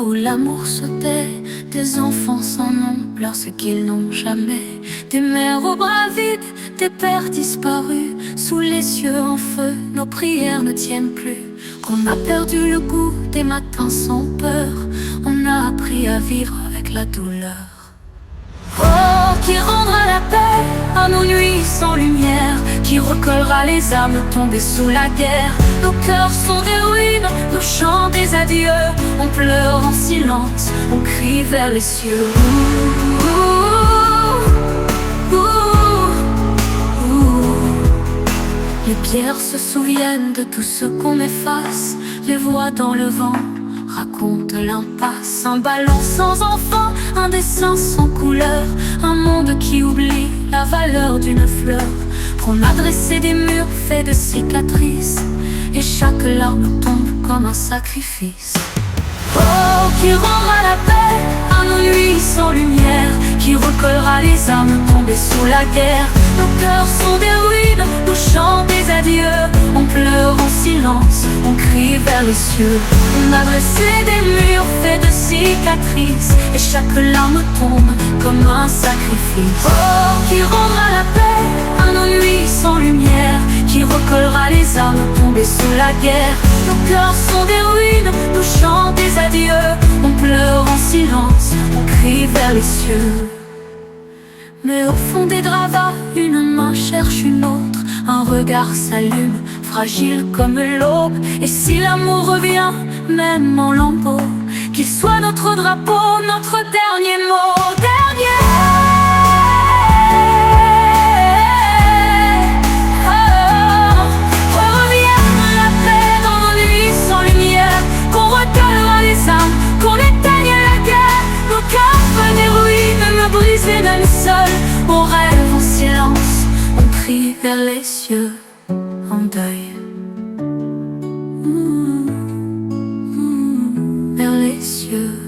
où l'amour se tait, des enfants sans nom pleurent ce qu'ils n'ont jamais. Des mères aux bras vides, des pères disparus, sous les cieux en feu, nos prières ne tiennent plus. On a perdu le goût des matins sans peur, on a appris à vivre avec la douleur. Oh, qui rendra la paix à nos nuits sans lumière, qui recollera les âmes tombées sous la guerre. Nos cœurs sont des ruines, nos chants des adieux. On pleure en silence, on crie vers les cieux. Les pierres se souviennent de tout ce qu'on efface. Les voix dans le vent racontent l'impasse. Un ballon sans enfant, un dessin sans couleur, un monde qui oublie la valeur d'une fleur. On a dressé des murs faits de cicatrices, et chaque larme tombe comme un sacrifice. Oh, qui rendra la paix à nos nuits sans lumière, qui recollera les âmes tombées sous la guerre. Nos cœurs sont des ruines, nous chantons des adieux. On pleure en silence, on crie vers les cieux. On a dressé des murs faits de cicatrices, et chaque larme tombe comme un sacrifice. Oh, qui rendra la paix à nos nuits sans lumière, qui recollera les âmes tombées sous la guerre. Nos cœurs sont des ruines, nous chantons des adieux. On pleure en silence, on crie vers les cieux. Mais au fond des gravats, une main cherche une autre. Un regard s'allume, fragile comme l'aube. Et si l'amour revient, même en lambeaux, qu'il soit notre drapeau, notre dernier mot. Qu'on éteigne la guerre, nos cœurs des ruines, me briser même seul. On rêve en silence, on crie vers les cieux, en deuil. Vers les cieux.